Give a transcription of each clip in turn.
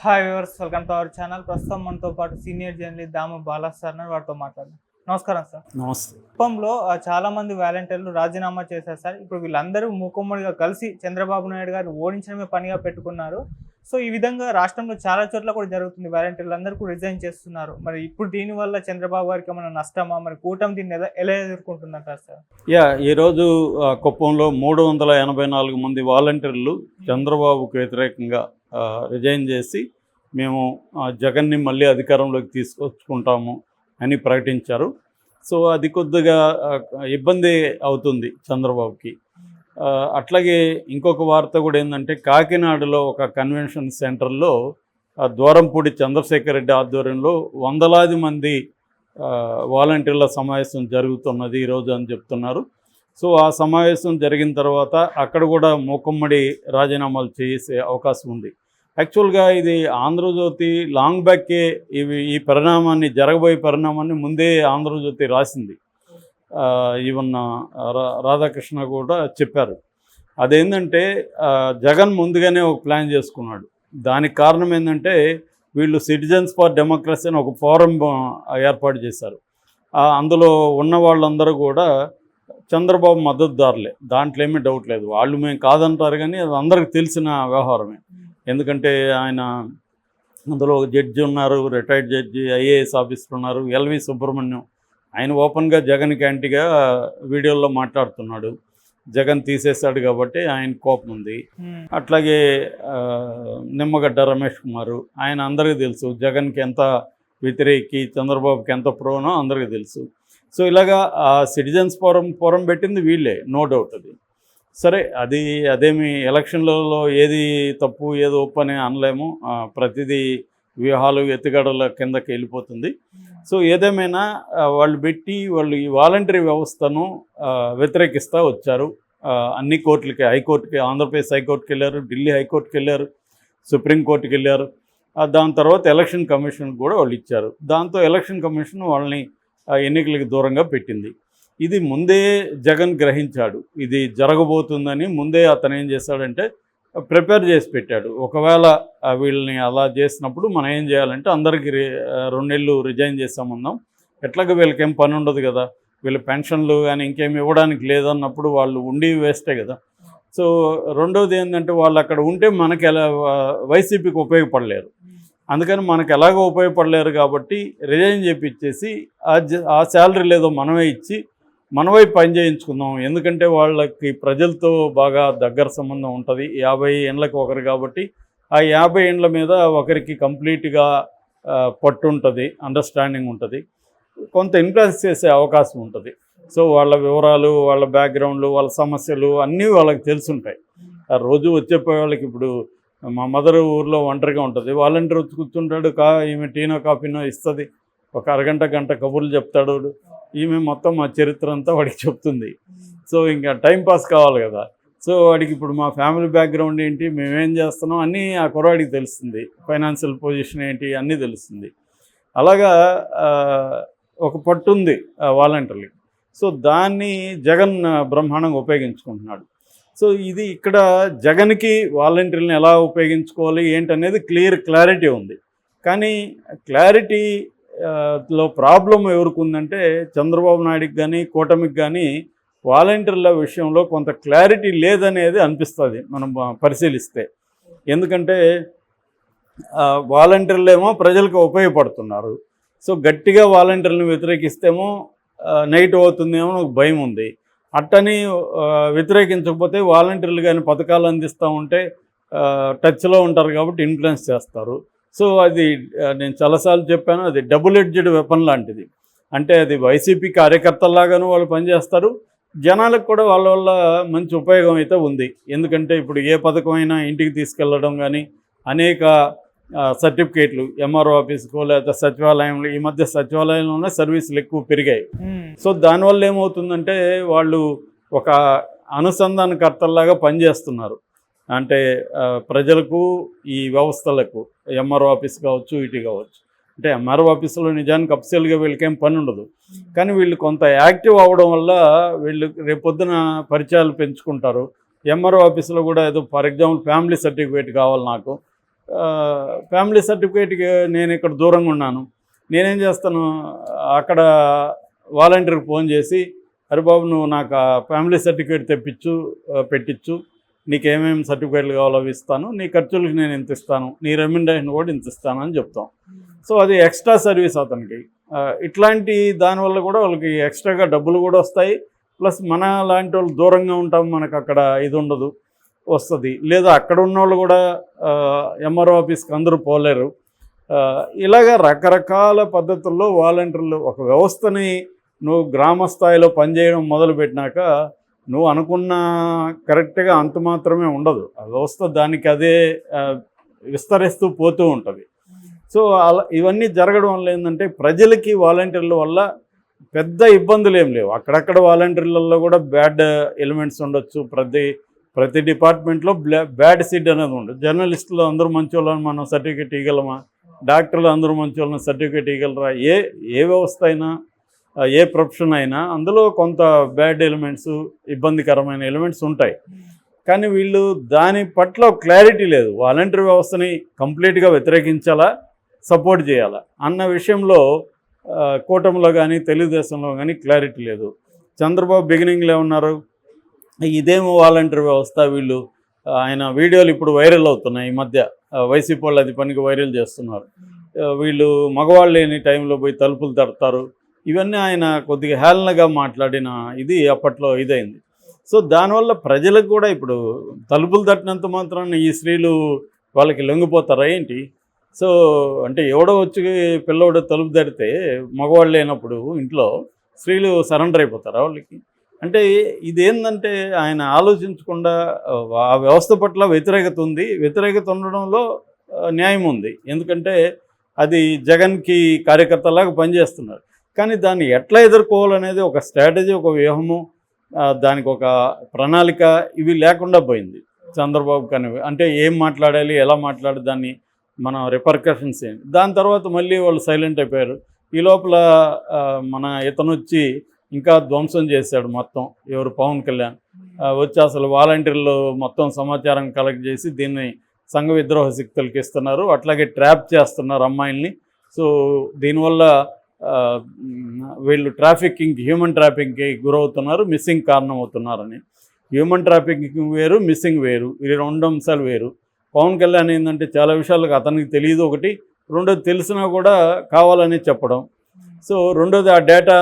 Hi viewers, welcome to our channel. ప్రస్తుతం మనతో పాటు సీనియర్ జర్నలిస్ట్ దాము బాలా సార్ ఉన్నారు. వారితో మాట్లాడదాం. నమస్కారం సార్. నమస్తే. కుప్పంలో చాలా మంది వాలంటీర్లు రాజీనామా చేశారు సార్. ఇప్పుడు వీళ్ళందరూ మూకుమ్మడిగా కలిసి చంద్రబాబు నాయుడు గారు ఓడించడమే పనిగా పెట్టుకున్నారు. సో ఈ విధంగా రాష్ట్రంలో చాలా చోట్ల కూడా జరుగుతుంది. వాలంటీర్లు అందరూ కూడా రిజైన్ చేస్తున్నారు. మరి ఇప్పుడు దీనివల్ల చంద్రబాబు గారికి ఏమైనా నష్టమా? మరి కూటమి దీన్ని ఎలా ఎదుర్కొంటుందంటారు సార్? ఈరోజు కుప్పంలో 384 మంది వాలంటీర్లు చంద్రబాబుకు వ్యతిరేకంగా రిజైన్ చేసి మేము జగన్ని మళ్ళీ అధికారంలోకి తీసుకొచ్చుకుంటాము అని ప్రకటించారు. సో అది కొద్దిగా ఇబ్బంది అవుతుంది చంద్రబాబుకి. అట్లాగే ఇంకొక వార్త కూడా ఏంటంటే, కాకినాడలో ఒక కన్వెన్షన్ సెంటర్లో ద్వారంపూడి చంద్రశేఖర్ రెడ్డి ఆధ్వర్యంలో వందలాది మంది వాలంటీర్ల సమావేశం జరుగుతున్నది ఈరోజు అని చెప్తున్నారు. సో ఆ సమావేశం జరిగిన తర్వాత అక్కడ కూడా మూకుమ్మడి రాజీనామాలు చేసే అవకాశం ఉంది. యాక్చువల్గా ఇది ఆంధ్రజ్యోతి లాంగ్ బ్యాకే ఈ పరిణామాన్ని, జరగబోయే పరిణామాన్ని ముందే ఆంధ్రజ్యోతి రాసింది. ఈవెన్ రాధాకృష్ణ కూడా చెప్పారు. అదేంటంటే జగన్ ముందుగానే ఒక ప్లాన్ చేసుకున్నాడు. దానికి కారణం ఏంటంటే, వీళ్ళు సిటిజన్స్ ఫర్ డెమోక్రసీ అని ఒక ఫోరం ఏర్పాటు చేశారు. అందులో ఉన్న వాళ్ళందరూ కూడా చంద్రబాబు మద్దతుదారులే, దాంట్లో ఏమీ డౌట్ లేదు. వాళ్ళు మేము కాదంటారు, కానీ అది అందరికి తెలిసిన వ్యవహారమే. ఎందుకంటే ఆయన అందులో ఒక జడ్జి ఉన్నారు, రిటైర్డ్ జడ్జి, ఐఏఎస్ ఆఫీసర్ ఉన్నారు, ఎల్వి సుబ్రహ్మణ్యం. ఆయన ఓపెన్గా జగన్కి యాంటీగా వీడియోల్లో మాట్లాడుతున్నాడు. జగన్ తీసేశాడు కాబట్టి ఆయన కోపం ఉంది. అట్లాగే నిమ్మగడ్డ రమేష్ కుమారు, ఆయన అందరికీ తెలుసు జగన్కి ఎంత వ్యతిరేకి, చంద్రబాబుకి ఎంత ప్రోనో అందరికీ తెలుసు. సో ఇలాగా సిటిజన్స్ ఫోరం పెట్టింది వీళ్ళే, నో డౌట్. అది సరే, అదేమి ఎలక్షన్లలో ఏది తప్పు ఏది ఒప్పు అని అనలేము. ప్రతిదీ వ్యూహాలు ఎత్తుగడల కిందకి వెళ్ళిపోతుంది. సో ఏదేమైనా వాళ్ళు ఈ వాలంటరీ వ్యవస్థను వ్యతిరేకిస్తూ వచ్చారు. అన్ని కోర్టులకి, హైకోర్టుకి, ఆంధ్రప్రదేశ్ హైకోర్టుకి వెళ్ళారు, ఢిల్లీ హైకోర్టుకి వెళ్ళారు, సుప్రీంకోర్టుకి వెళ్ళారు. దాని తర్వాత ఎలక్షన్ కమిషన్ కూడా వాళ్ళు ఇచ్చారు. దాంతో ఎలక్షన్ కమిషన్ వాళ్ళని ఎన్నికలకు దూరంగా పెట్టింది. ఇది ముందే జగన్ గ్రహించాడు, ఇది జరగబోతుందని. ముందే అతను ఏం చేశాడంటే ప్రిపేర్ చేసి పెట్టాడు. ఒకవేళ వీళ్ళని అలా చేసినప్పుడు మనం ఏం చేయాలంటే, అందరికీ 2 నెలలు రిజైన్ చేసామన్నాం. ఎట్లాగో వీళ్ళకేం పని ఉండదు కదా, వీళ్ళ పెన్షన్లు కానీ ఇంకేమి ఇవ్వడానికి లేదన్నప్పుడు వాళ్ళు ఉండి వేస్టే కదా. సో రెండవది ఏంటంటే, వాళ్ళు అక్కడ ఉంటే మనకి వైసీపీకి ఉపయోగపడలేరు. అందుకని మనకు ఎలాగో ఉపయోగపడలేరు కాబట్టి రిజైన్ చేయించేసి ఆ శాలరీ లేదో మనమే ఇచ్చి మనవై పని చేయించుకుందాం. ఎందుకంటే వాళ్ళకి ప్రజలతో బాగా దగ్గర సంబంధం ఉంటుంది. 50 ఏండ్లకు ఒకరు కాబట్టి ఆ 50 ఏండ్ల మీద ఒకరికి కంప్లీట్గా పట్టు ఉంటుంది, అండర్స్టాండింగ్ ఉంటుంది, కొంత ఇన్ఫ్లుయెన్స్ చేసే అవకాశం ఉంటుంది. సో వాళ్ళ వివరాలు, వాళ్ళ బ్యాక్గ్రౌండ్లు, వాళ్ళ సమస్యలు అన్నీ వాళ్ళకి తెలుసుంటాయి. రోజు వచ్చేపోయే వాళ్ళకి, ఇప్పుడు మా మదర్ ఊర్లో ఒంటరిగా ఉంటుంది, వాలంటీర్ వచ్చి కూర్చుంటాడు, ఈమె టీనో కాఫీనో ఇస్తుంది, ఒక అరగంట గంట కబుర్లు చెప్తాడు. ఈమె మొత్తం మా చరిత్ర అంతా వాడికి చెప్తుంది. సో ఇంకా టైంపాస్ కావాలి కదా. సో వాడికి ఇప్పుడు మా ఫ్యామిలీ బ్యాక్గ్రౌండ్ ఏంటి, మేమేం చేస్తున్నాం అన్నీ ఆ కుర్రాడికి తెలుస్తుంది. ఫైనాన్షియల్ పొజిషన్ ఏంటి అన్నీ తెలుస్తుంది. అలాగా ఒక పట్టుంది వాలంటీర్లకి. సో దాన్ని జగన్ బ్రహ్మాండంగా ఉపయోగించుకుంటున్నాడు. సో ఇది ఇక్కడ జగన్కి వాలంటీర్లను ఎలా ఉపయోగించుకోవాలి ఏంటనేది క్లారిటీ ఉంది. కానీ క్లారిటీలో ప్రాబ్లం ఎవరికి ఉందంటే, చంద్రబాబు నాయుడుకి కానీ కూటమికి కానీ వాలంటీర్ల విషయంలో కొంత క్లారిటీ లేదనేది అనిపిస్తుంది మనం పరిశీలిస్తే. ఎందుకంటే వాలంటీర్లు ఏమో ప్రజలకు ఉపయోగపడుతున్నారు. సో గట్టిగా వాలంటీర్లను వ్యతిరేకిస్తేమో నెగిటివ్ అవుతుందేమో ఒక భయం ఉంది. అట్టని వ్యతిరేకించకపోతే వాలంటీర్లు కానీ పథకాలు అందిస్తూ ఉంటే టచ్లో ఉంటారు కాబట్టి ఇన్ఫ్లుయెన్స్ చేస్తారు. సో అది నేను చాలాసార్లు చెప్పాను, అది డబుల్ ఎడ్జ్డ్ వెపన్ లాంటిది. అంటే అది వైసీపీ కార్యకర్తల్లాగాను వాళ్ళు పనిచేస్తారు, జనాలకు కూడా వాళ్ళ వల్ల మంచి ఉపయోగం అయితే ఉంది. ఎందుకంటే ఇప్పుడు ఏ పథకమైనా ఇంటికి తీసుకెళ్ళడం కానీ, అనేక సర్టిఫికేట్లు ఎంఆర్ఓ ఆఫీస్కో లేకపోతే సచివాలయంలో, ఈ మధ్య సచివాలయంలోనే సర్వీసులు ఎక్కువ పెరిగాయి. సో దానివల్ల ఏమవుతుందంటే, వాళ్ళు ఒక అనుసంధానకర్తల్లాగా పనిచేస్తున్నారు. అంటే ప్రజలకు, ఈ వ్యవస్థలకు, ఎంఆర్ఓ ఆఫీస్ కావచ్చు, ఇటు కావచ్చు. అంటే ఎంఆర్ఓ ఆఫీసులో నిజానికి అఫీషియల్గా వీళ్ళకేం పని ఉండదు, కానీ వీళ్ళు కొంత యాక్టివ్ అవ్వడం వల్ల వీళ్ళు రేపొద్దున పరిచయాలు పెంచుకుంటారు. ఎంఆర్ఓ ఆఫీసులో కూడా ఏదో ఫర్ ఎగ్జాంపుల్ ఫ్యామిలీ సర్టిఫికేట్ కావాలి నాకు, ఫ్యామిలీ సర్టిఫికేట్కి నేను ఇక్కడ దూరంగా ఉన్నాను, నేనేం చేస్తాను, అక్కడ వాలంటీర్కి ఫోన్ చేసి, అరే బాబు నువ్వు నాకు ఆ ఫ్యామిలీ సర్టిఫికేట్ పెట్టించు, నీకు ఏమేమి సర్టిఫికేట్లు కావాలో అవి ఇస్తాను, నీ ఖర్చులకు నేను ఇంత ఇస్తాను, నీ రెమ్యునరేషన్ కూడా ఇంత ఇస్తాను అని చెప్తాం. సో అది ఎక్స్ట్రా సర్వీస్ అతనికి. ఇట్లాంటి దానివల్ల కూడా వాళ్ళకి ఎక్స్ట్రాగా డబ్బులు కూడా వస్తాయి. ప్లస్ మన లాంటి వాళ్ళు దూరంగా ఉంటాం, మనకు అక్కడ ఇది ఉండదు, వస్తుంది. లేదా అక్కడ ఉన్న వాళ్ళు కూడా ఎంఆర్ఓ ఆఫీస్కి అందరూ పోలేరు. ఇలాగ రకరకాల పద్ధతుల్లో వాలంటీర్లు ఒక వ్యవస్థని నువ్వు గ్రామ స్థాయిలో పనిచేయడం మొదలుపెట్టినాక నువ్వు అనుకున్న కరెక్ట్గా అంత మాత్రమే ఉండదు. ఆ వ్యవస్థ దానికి అదే విస్తరిస్తూ పోతూ ఉంటుంది. సో అలా ఇవన్నీ జరగడం వల్ల ఏంటంటే ప్రజలకి వాలంటీర్ల వల్ల పెద్ద ఇబ్బందులు ఏం లేవు. అక్కడక్కడ వాలంటీర్లలో కూడా బ్యాడ్ ఎలిమెంట్స్ ఉండొచ్చు. ప్రతి డిపార్ట్మెంట్లో బ్యాడ్ సీడ్ అనేది ఉండదు. జర్నలిస్టులు అందరూ మంచి వాళ్ళని మనం సర్టిఫికేట్ ఇవ్వగలమా, డాక్టర్లు అందరూ మంచి వాళ్ళని సర్టిఫికేట్ ఇవ్వగలరా? ఏ వ్యవస్థ అయినా, ఏ ప్రొఫెషన్ అయినా అందులో కొంత బ్యాడ్ ఎలిమెంట్స్, ఇబ్బందికరమైన ఎలిమెంట్స్ ఉంటాయి. కానీ వీళ్ళు దాని పట్ల క్లారిటీ లేదు. వాలంటీర్ వ్యవస్థని కంప్లీట్గా వ్యతిరేకించాలా, సపోర్ట్ చేయాలా అన్న విషయంలో కూటమిలో కానీ తెలుగుదేశంలో కానీ క్లారిటీ లేదు. చంద్రబాబు బిగినింగ్లో ఉన్నారు, ఇదేమో వాలంటీర్ వ్యవస్థ, వీళ్ళు ఆయన వీడియోలు ఇప్పుడు వైరల్ అవుతున్నాయి. ఈ మధ్య వైసీపీ వాళ్ళు అది పనికి వైరల్ చేస్తున్నారు. వీళ్ళు మగవాళ్ళు లేని టైంలో పోయి తలుపులు తడతారు, ఇవన్నీ ఆయన కొద్దిగా హేళనగా మాట్లాడిన ఇది అప్పట్లో ఇదైంది. సో దానివల్ల ప్రజలకు కూడా ఇప్పుడు తలుపులు తట్టినంత మాత్రాన ఈ స్త్రీలు వాళ్ళకి లొంగిపోతారా ఏంటి? సో అంటే ఎవడో వచ్చి పిల్లోడు తలుపు తడితే మగవాళ్ళు లేనప్పుడు ఇంట్లో స్త్రీలు సరెండర్ అయిపోతారా వాళ్ళకి? అంటే ఇదేంటంటే ఆయన ఆలోచించకుండా ఆ వ్యవస్థ పట్ల వ్యతిరేకత ఉండడంలో న్యాయం ఉంది. ఎందుకంటే అది జగన్కి కార్యకర్తలాగా పనిచేస్తున్నారు. కానీ దాన్ని ఎట్లా ఎదుర్కోవాలనేది ఒక స్ట్రాటజీ, ఒక వ్యూహము, దానికి ఒక ప్రణాళిక ఇవి లేకుండా పోయింది చంద్రబాబు. కానీ అంటే ఏం మాట్లాడాలి, ఎలా మాట్లాడాలి, దాన్ని మన రిపర్కషన్స్ ఏంటి. దాని తర్వాత మళ్ళీ వాళ్ళు సైలెంట్ అయిపోయారు. ఈ లోపల మన ఇతను వచ్చి ఇంకా ధ్వంసం చేశాడు మొత్తం. ఎవరు? పవన్ కళ్యాణ్ వచ్చి అసలు వాలంటీర్లు మొత్తం సమాచారం కలెక్ట్ చేసి దీన్ని సంఘ విద్రోహ శక్తులకి ఇస్తున్నారు, అట్లాగే ట్రాప్ చేస్తున్నారు అమ్మాయిల్ని. సో దీనివల్ల వీళ్ళు హ్యూమన్ ట్రాఫికింగ్కి గురవుతున్నారు, మిస్సింగ్ కారణం అవుతున్నారని. హ్యూమన్ ట్రాఫికింగ్ వేరు, మిస్సింగ్ వేరు, ఇవి రెండు అంశాలు వేరు. పవన్ కళ్యాణ్ ఏంటంటే చాలా విషయాలకు అతనికి తెలియదు ఒకటి, రెండోది తెలిసినా కూడా కావాలని చెప్పడం. సో రెండోది ఆ డేటా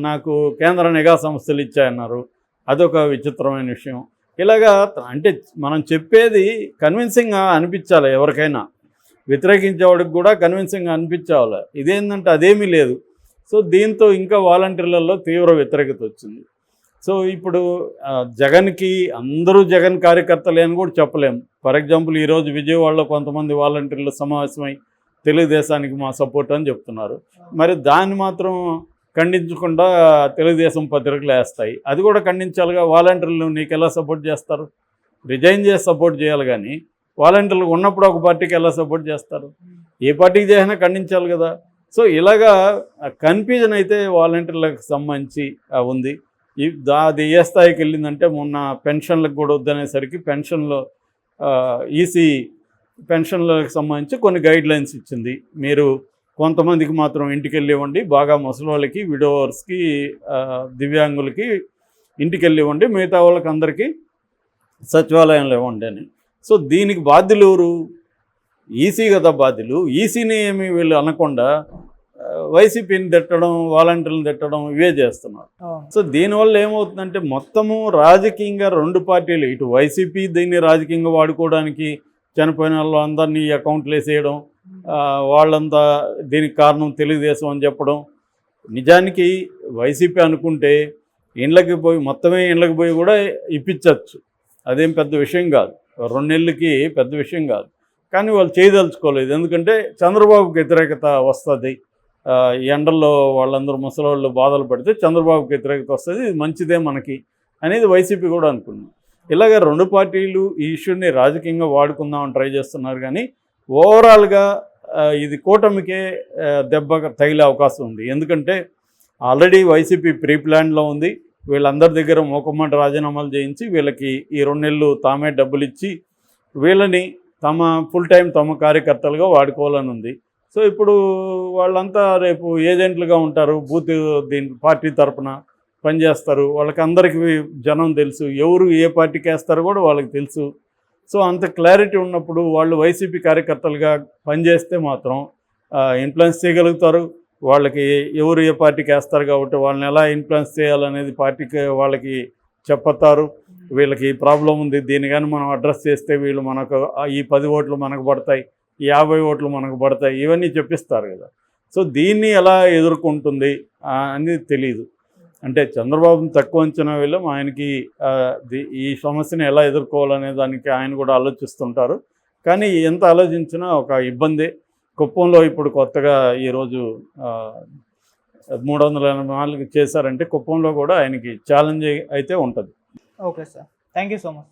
నాకు కేంద్ర నిఘా సంస్థలు ఇచ్చాయన్నారు, అదొక విచిత్రమైన విషయం. ఇలాగా అంటే మనం చెప్పేది కన్విన్సింగ్గా అనిపించాలి, ఎవరికైనా వ్యతిరేకించేవాడికి కూడా కన్విన్సింగ్గా అనిపించాలి. ఇదేంటంటే అదేమీ లేదు. సో దీంతో ఇంకా వాలంటీర్లలో తీవ్ర వ్యతిరేకత వచ్చింది. సో ఇప్పుడు జగన్కి అందరూ జగన్ కార్యకర్తలే అని కూడా చెప్పలేము. ఫర్ ఎగ్జాంపుల్ ఈరోజు విజయవాడలో కొంతమంది వాలంటీర్లు సమావేశమై తెలుగుదేశానికి మా సపోర్ట్ అని చెప్తున్నారు. మరి దాన్ని మాత్రం ఖండించకుండా తెలుగుదేశం పత్రికలు వేస్తాయి. అది కూడా ఖండించాలిగా. వాలంటీర్లు నీకు ఎలా సపోర్ట్ చేస్తారు? రిజైన్ చేసి సపోర్ట్ చేయాలి, కానీ వాలంటీర్లు ఉన్నప్పుడు ఒక పార్టీకి ఎలా సపోర్ట్ చేస్తారు? ఏ పార్టీకి చేసినా ఖండించాలి కదా. సో ఇలాగా కన్ఫ్యూజన్ అయితే వాలంటీర్లకు సంబంధించి ఉంది. అది ఏ స్థాయికి వెళ్ళిందంటే మొన్న పెన్షన్లకు కూడా వద్దనేసరికి పెన్షన్లో ఈసీ పెన్షన్లకు సంబంధించి కొన్ని గైడ్లైన్స్ ఇచ్చింది. మీరు కొంతమందికి మాత్రం ఇంటికి వెళ్ళి ఇవ్వండి, బాగా ముసలి వాళ్ళకి, విడోవర్స్కి, దివ్యాంగులకి ఇంటికి వెళ్ళి ఇవ్వండి, మిగతా వాళ్ళకి అందరికీ సచివాలయంలో ఇవ్వండి అని. సో దీనికి బాధ్యులు ఎవరు? ఈసీ కదా బాధ్యులు. ఈసీని ఏమి వీళ్ళు అనకుండా వైసీపీని తిట్టడం, వాలంటీర్లను తిట్టడం ఇవే చేస్తున్నారు. సో దీనివల్ల ఏమవుతుందంటే మొత్తము రాజకీయంగా రెండు పార్టీలు, ఇటు వైసీపీ దీన్ని రాజకీయంగా వాడుకోవడానికి చనిపోయిన వాళ్ళు అందరినీ అకౌంట్లు వేసేయడం, వాళ్ళంతా దీనికి కారణం తెలుగుదేశం అని చెప్పడం. నిజానికి వైసీపీ అనుకుంటే మొత్తమే ఇండ్లకి పోయి కూడా ఇప్పించవచ్చు, అదేం పెద్ద విషయం కాదు, 2 నెలలకి పెద్ద విషయం కాదు. కానీ వాళ్ళు చేయదలుచుకోలేదు, ఎందుకంటే చంద్రబాబుకి వ్యతిరేకత వస్తుంది. ఎండల్లో వాళ్ళందరూ ముసలివాళ్ళు బాధలు పడితే చంద్రబాబుకి వ్యతిరేకత వస్తుంది, ఇది మంచిదే మనకి అనేది వైసీపీ కూడా అనుకుంది. ఇలాగ రెండు పార్టీలు ఈ ఇష్యూని రాజకీయంగా వాడుకుందామని ట్రై చేస్తున్నారు. కానీ ఓవరాల్గా ఇది కూటమికే దెబ్బ తగిలే అవకాశం ఉంది. ఎందుకంటే ఆల్రెడీ వైసీపీ ప్రీ ప్లాన్లో ఉంది. వీళ్ళందరి దగ్గర మూకమ్మటి రాజీనామాలు చేయించి వీళ్ళకి ఈ 2 నెలలు తామే డబ్బులు ఇచ్చి వీళ్ళని తమ ఫుల్ టైం తమ కార్యకర్తలుగా వాడుకోవాలని ఉంది. సో ఇప్పుడు వాళ్ళంతా రేపు ఏజెంట్లుగా ఉంటారు, బూత్ దీని పార్టీ తరపున పనిచేస్తారు. వాళ్ళకి అందరికీ జనం తెలుసు, ఎవరు ఏ పార్టీకి వేస్తారో కూడా వాళ్ళకి తెలుసు. సో అంత క్లారిటీ ఉన్నప్పుడు వాళ్ళు వైసీపీ కార్యకర్తలుగా పనిచేస్తే మాత్రం ఇన్ఫ్లుయెన్స్ చేయగలుగుతారు. వాళ్ళకి ఎవరు ఏ పార్టీకి వేస్తారు కాబట్టి వాళ్ళని ఎలా ఇన్ఫ్లుయెన్స్ చేయాలనేది పార్టీకి వాళ్ళకి చెప్తారు. వీళ్ళకి ప్రాబ్లం ఉంది, దీన్ని కానీ మనం అడ్రస్ చేస్తే వీళ్ళు మనకు ఈ 10 ఓట్లు మనకు పడతాయి, ఈ 50 ఓట్లు మనకు పడతాయి, ఇవన్నీ చెప్పిస్తారు కదా. సో దీన్ని ఎలా ఎదుర్కొంటుంది అనేది తెలియదు. అంటే చంద్రబాబుని తక్కువ అంచనా వేయలేం, ఆయనకి ఈ సమస్యను ఎలా ఎదుర్కోవాలనే దానికి ఆయన కూడా ఆలోచిస్తుంటారు. కానీ ఎంత ఆలోచించినా ఒక ఇబ్బందే. కుప్పంలో ఇప్పుడు కొత్తగా ఈరోజు 384 చేశారంటే కుప్పంలో కూడా ఆయనకి ఛాలెంజ్ అయితే ఉంటుంది. Okay sir, thank you so much.